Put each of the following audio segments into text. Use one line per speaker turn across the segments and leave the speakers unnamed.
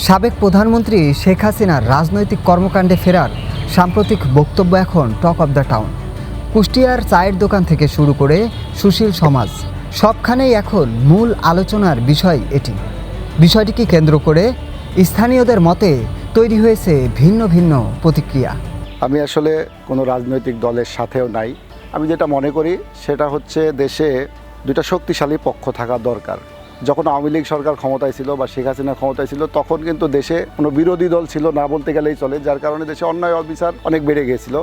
সাবেক প্রধানমন্ত্রী শেখ হাসিনার রাজনৈতিক কর্মকাণ্ডে ফেরার সাম্প্রতিক বক্তব্য এখন টক অব দ্য টাউন। কুষ্টিয়ার চায়ের দোকান থেকে শুরু করে সুশীল সমাজ সবখানেই এখন মূল আলোচনার বিষয় এটি। বিষয়টিকে কেন্দ্র করে স্থানীয়দের মতে তৈরি হয়েছে ভিন্ন ভিন্ন প্রতিক্রিয়া।
আমি আসলে কোনো রাজনৈতিক দলের সাথেও নাই। আমি যেটা মনে করি সেটা হচ্ছে দেশে দুটা শক্তিশালী পক্ষ থাকা দরকার। যখন আওয়ামী লীগ সরকার ক্ষমতায় ছিল বা শেখ হাসিনা ক্ষমতায় ছিল তখন কিন্তু দেশে কোনো বিরোধী দল ছিল না বলতে গেলেই চলে, যার কারণে দেশে অন্যায় অবিচার অনেক বেড়ে গিয়েছিল।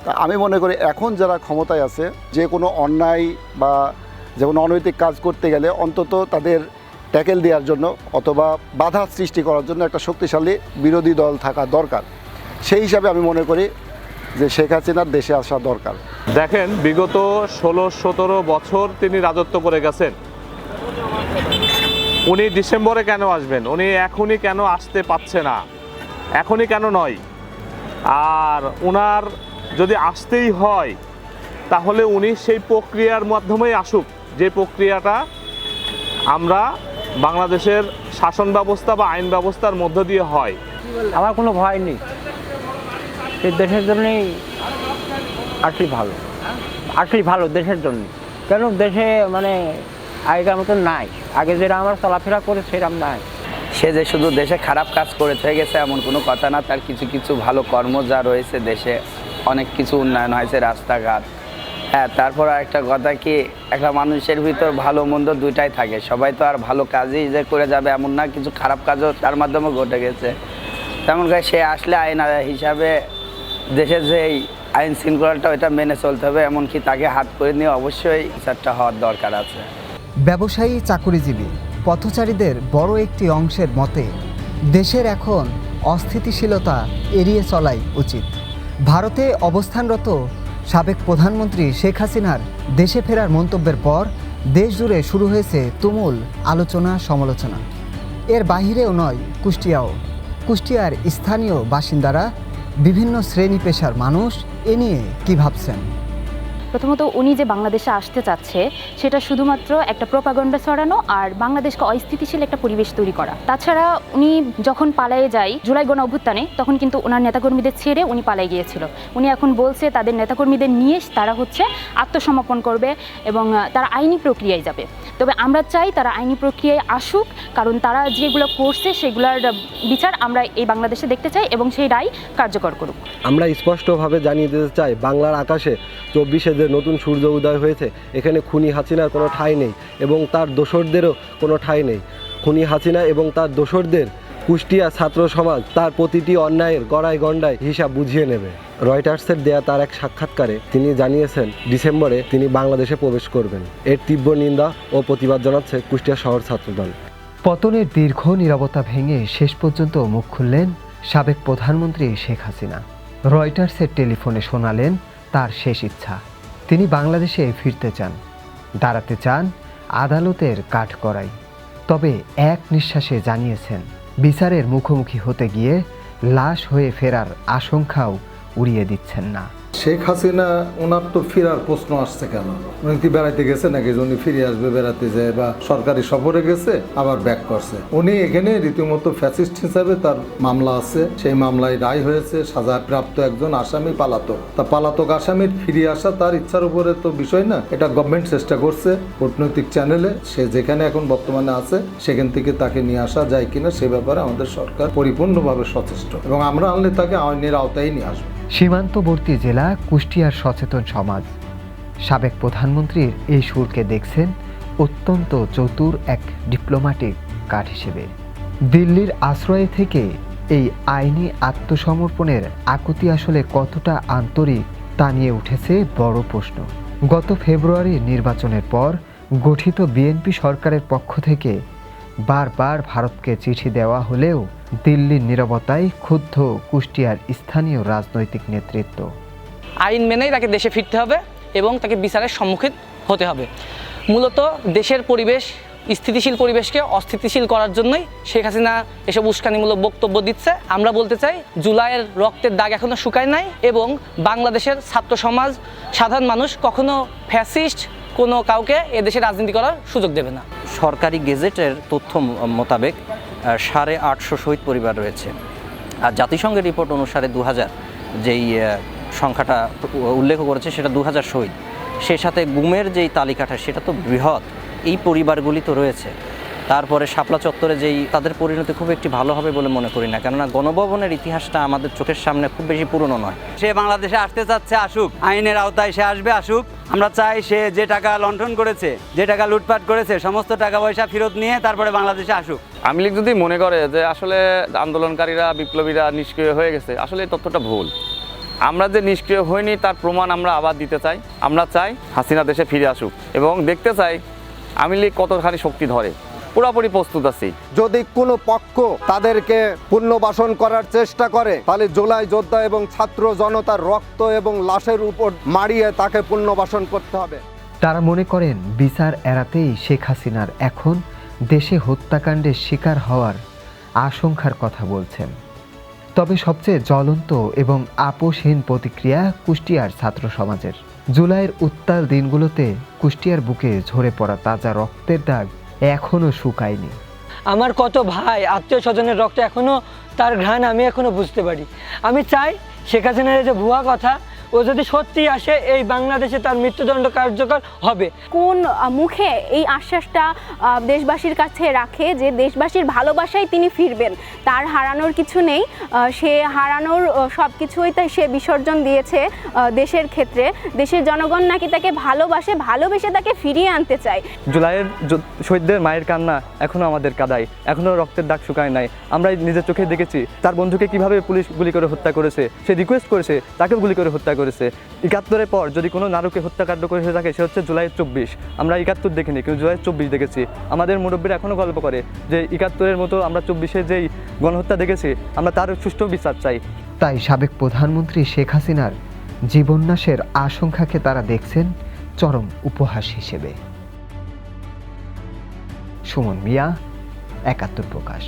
তা আমি মনে করি এখন যারা ক্ষমতায় আছে যে কোনো অন্যায় বা যে কোনো অনৈতিক কাজ করতে গেলে অন্তত তাদের ট্যাকেল দেওয়ার জন্য অথবা বাধা সৃষ্টি করার জন্য একটা শক্তিশালী বিরোধী দল থাকা দরকার। সেই হিসাবে আমি মনে করি যে শেখ হাসিনার দেশে আসা দরকার।
দেখেন, বিগত 16-17 বছর তিনি রাজত্ব করে গেছেন। উনি ডিসেম্বরে কেন আসবেন? উনি এখনই কেন আসতে পারছে না? এখনই কেন নয়? আর ওনার যদি আসতেই হয় তাহলে উনি সেই প্রক্রিয়ার মাধ্যমেই আসুক, যে প্রক্রিয়াটা আমরা বাংলাদেশের শাসন ব্যবস্থা বা আইন ব্যবস্থার মধ্য দিয়ে হয়।
আমার কোনো ভয় নেই, এই দেশের জন্যই আসলেই ভালো দেশের জন্য। কেন দেশে মানে আগেকার মতন নাই, আগে যেটা আমার চলাফেরা করে সেরকম নাই।
সে যে শুধু দেশে খারাপ কাজ করে থেকে গেছে এমন কোনো কথা না, তার কিছু কিছু ভালো কর্ম যা রয়েছে, দেশে অনেক কিছু উন্নয়ন হয়েছে, রাস্তাঘাট। হ্যাঁ, তারপর একটা কথা কি, একটা মানুষের ভিতর ভালো মন্দ দুইটাই থাকে। সবাই তো আর ভালো কাজই যে করে যাবে এমন না, কিছু খারাপ কাজও তার মাধ্যমে ঘটে গেছে। তেমন করে সে আসলে আইন হিসাবে দেশের যে আইন শৃঙ্খলাটা ওইটা মেনে চলতে হবে, এমনকি তাকে হাত করে নিয়ে অবশ্যই বিচারটা হওয়ার দরকার আছে।
ব্যবসায়ী, চাকুরিজীবী, পথচারীদের বড় একটি অংশের মতে দেশের এখন অস্থিতিশীলতা এড়িয়ে চলাই উচিত। ভারতে অবস্থানরত সাবেক প্রধানমন্ত্রী শেখ হাসিনার দেশে ফেরার মন্তব্যের পর দেশ জুড়ে শুরু হয়েছে তুমুল আলোচনা সমালোচনা। এর বাহিরেও নয়, কুষ্টিয়ার স্থানীয় বাসিন্দারা, বিভিন্ন শ্রেণী পেশার মানুষ এ নিয়ে কী ভাবছেন?
প্রথমত, উনি যে বাংলাদেশে আসতে চাচ্ছে সেটা শুধুমাত্র একটা প্রোপাগান্ডা ছড়ানো আর বাংলাদেশকে অস্থিতিশীল একটা পরিবেশ তৈরি করা। তাছাড়া উনি যখন পালিয়ে যায় জুলাই গণ অভ্যুত্থানে, তখন কিন্তু ওনার নেতাকর্মীদের ছেড়ে উনি পালিয়ে গিয়েছিল। উনি এখন বলছে তাদের নেতাকর্মীদের নিয়ে তারা আত্মসমর্পণ করবে এবং তারা আইনি প্রক্রিয়ায় যাবে। তবে আমরা চাই তারা আইনি প্রক্রিয়ায় আসুক, কারণ তারা যেগুলো করছে সেগুলোর বিচার আমরা এই বাংলাদেশে দেখতে চাই এবং সেই রায় কার্যকর করুক।
আমরা স্পষ্টভাবে জানিয়ে দিতে চাই, বাংলার আকাশে 24-এ যে নতুন সূর্য উদয় হয়েছে, এখানে খুনি হাসিনার কোনো ঠাঁই নেই এবং তার দোসরদেরও কোনো ঠাঁই নেই। খুনি হাসিনা এবং তার দোসরদের কুষ্টিয়া ছাত্র সমাজ তার প্রতিটি অন্যায়ের গড়ায় গণ্ডায় হিসাব বুঝিয়ে নেবে। রয়টার্সের দেয়া তার এক সাক্ষাৎকারে তিনি জানিয়েছেন ডিসেম্বরে তিনি বাংলাদেশে প্রবেশ করবেন। এর তীব্র নিন্দা ও প্রতিবাদ জানাচ্ছে কুষ্টিয়া শহর ছাত্রদল।
পতনের দীর্ঘ নীরবতা ভেঙে শেষ পর্যন্ত মুখ খুললেন সাবেক প্রধানমন্ত্রী শেখ হাসিনা। রয়টার্সের টেলিফোনে শোনালেন তার শেষ ইচ্ছা। তিনি বাংলাদেশে ফিরতে চান, দাঁড়াতে চান আদালতের কাঠগড়ায়। তবে এক নিঃশ্বাসে জানিয়েছেন বিচারের মুখোমুখি হতে গিয়ে লাশ হয়ে ফেরার আশঙ্কাও উড়িয়ে দিচ্ছেন না।
শেখ হাসিনা ওনার তো ফেরার প্রশ্ন আসছে কেন? উনি কি বেড়াইতে গেছে নাকি উনি ফিরে আসবে বেড়াতে যায় বা সরকারি সফরে গেছে আবার ব্যাক করছে? উনি এখানে রীতিমতো ফ্যাসিস্ট হিসাবে তার মামলা আছে, সেই মামলায় রায় হয়েছে, সাজাপ্রাপ্ত একজন আসামি পালাতক। তা পালাতক আসামির ফিরে আসা তার ইচ্ছার উপরে তো বিষয় না, এটা গভর্নমেন্ট চেষ্টা করছে কূটনৈতিক চ্যানেলে। সে যেখানে এখন বর্তমানে আছে সেখান থেকে তাকে নিয়ে আসা যায় কিনা সে ব্যাপারে আমাদের সরকার পরিপূর্ণভাবে সচেষ্ট এবং আমরা আনলে তাকে আইনের আওতায় নিয়ে আসবো।
সীমান্তবর্তী জেলা কুষ্টিয়ার সচেতন সমাজ সাবেক প্রধানমন্ত্রীর এই সুরকে দেখছেন অত্যন্ত চতুর এক ডিপ্লোম্যাটিক কার্ড হিসেবে। দিল্লির আশ্রয়ে থেকে এই আইনি আত্মসমর্পণের আকুতি আসলে কতটা আন্তরিক তা নিয়ে উঠেছে বড় প্রশ্ন। গত ফেব্রুয়ারির নির্বাচনের পর গঠিত বিএনপি সরকারের পক্ষ থেকে বারবার ভারতকে চিঠি দেওয়া হলেও দিল্লির নীরবতায় ক্ষুব্ধ কুষ্টিয়ার স্থানীয় রাজনৈতিক নেতৃত্ব।
আইন মেনেই তাকে দেশে ফিরতে হবে এবং তাকে বিচারের সম্মুখীন হতে হবে। মূলত দেশের পরিবেশ, স্থিতিশীল পরিবেশকে অস্থিতিশীল করার জন্যই শেখ হাসিনা এসব উস্কানিমূলক বক্তব্য দিচ্ছে। আমরা বলতে চাই, জুলাইয়ের রক্তের দাগ এখনো শুকায় নাই এবং বাংলাদেশের ছাত্র সমাজ, সাধারণ মানুষ কখনো ফ্যাসিস্ট কোনো কাউকে এদেশে রাজনীতি করার সুযোগ দেবে না।
সরকারি গেজেটের তথ্য মোতাবেক
850 শহীদ পরিবার রয়েছে। আর জাতিসংঘের রিপোর্ট অনুসারে 2000 যেই সংখ্যাটা উল্লেখ করেছে সেটা 2000 শহীদ। সেই সাথে গুমের যেই তালিকাটা সেটা তো বৃহৎ, এই পরিবারগুলি তো রয়েছে। তারপরে শাপলা চত্বরে যেই তাদের পরিণতি খুব একটি ভালো হবে বলে মনে করি না, কেননা গণভবনের ইতিহাসটা আমাদের চোখের সামনে খুব বেশি পুরনো নয়।
সে বাংলাদেশে আসতে চাচ্ছে, আসুক, আইনের আওতায় সে আসবে, আসুক। আমরা চাই সে যে টাকা লণ্ঠন করেছে, যে টাকা লুটপাট করেছে, সমস্ত টাকা পয়সা ফেরত নিয়ে তারপরে বাংলাদেশে আসুক।
আওয়ামী লীগ যদি মনে করে যে আসলে আন্দোলনকারীরা বিপ্লবীরা নিষ্ক্রিয় হয়ে গেছে, আসলে এই তথ্যটা ভুল। আমরা যে নিষ্ক্রিয় হইনি তার প্রমাণ আমরা আবার দিতে চাই। আমরা চাই হাসিনা দেশে ফিরে আসুক এবং দেখতে চাই আওয়ামী লীগ কতখানি শক্তি ধরে। পুরোপুরি প্রস্তুত আছি।
যদি কোনো পক্ষ তাদেরকে পুনর্বাসন করার চেষ্টা করে তাহলে জুলাই যোদ্ধা এবং ছাত্র জনতার রক্ত এবং লাশের উপর মারিয়ে তাকে পুনর্বাসন করতে হবে।
তারা মনে করেন বিচার এড়াতেই শেখ হাসিনার এখন দেশে হত্যাকাণ্ডের শিকার হওয়ার আশঙ্কার কথা বলছেন। তবে সবচেয়ে জ্বলন্ত এবং আপোষহীন প্রতিক্রিয়া কুষ্টিয়ার ছাত্র সমাজের। জুলাইয়ের উত্তাল দিনগুলোতে কুষ্টিয়ার বুকে ঝরে পড়া তাজা রক্তের দাগ এখনো শুকায়নি।
আমার কত ভাই আত্মীয় স্বজনের রক্ত এখনো তার ঘ্রাণ আমি এখনো বুঝতে পারি। আমি চাই শেখ হাসিনার যে ভুয়া কথা ও যদি সত্যি আসে এই বাংলাদেশে তার মৃত্যুদণ্ড কার্যকর হবে।
কোন মুখে এই আশ্বাসটা দেশবাসীর কাছে রাখে যে দেশবাসীর ভালোবাসায় তিনি ফিরবেন, তার হারানোর কিছু নেই, সে হারানোর সব কিছুই তাই সে বিসর্জন দিয়েছে দেশের ক্ষেত্রে। দেশের জনগণ নাকি তাকে ভালোবেসে তাকে ফিরিয়ে আনতে চায়।
জুলাইয়ের শহীদদের মায়ের কান্না এখনও আমাদের কাদায়, এখনও রক্তের দাগ শুকায় নাই। আমরা নিজের চোখে দেখেছি তার বন্ধুকে কিভাবে পুলিশ গুলি করে হত্যা করেছে, সে রিকোয়েস্ট করেছে তাকেও গুলি করে হত্যা করেছে। 71-এর পর যদি কোনো নারকে হত্যাকাণ্ড করে থাকে সে হচ্ছে জুলাইয়ের 24। আমরা 71 দেখিনি, কিন্তু জুলাইয়ের 24 দেখেছি। আমাদের মুরব্বীরা এখনও গল্প করে যে 71-এর মতো আমরা 24-এ যেই গণহত্যা দেখেছি আমরা তার সুষ্ঠু বিচার চাই।
তাই সাবেক প্রধানমন্ত্রী শেখ হাসিনার জীবন্যাসের আশঙ্কাকে তারা দেখছেন চরম উপহাস হিসেবে। সুমন মিয়া, 71 প্রকাশ।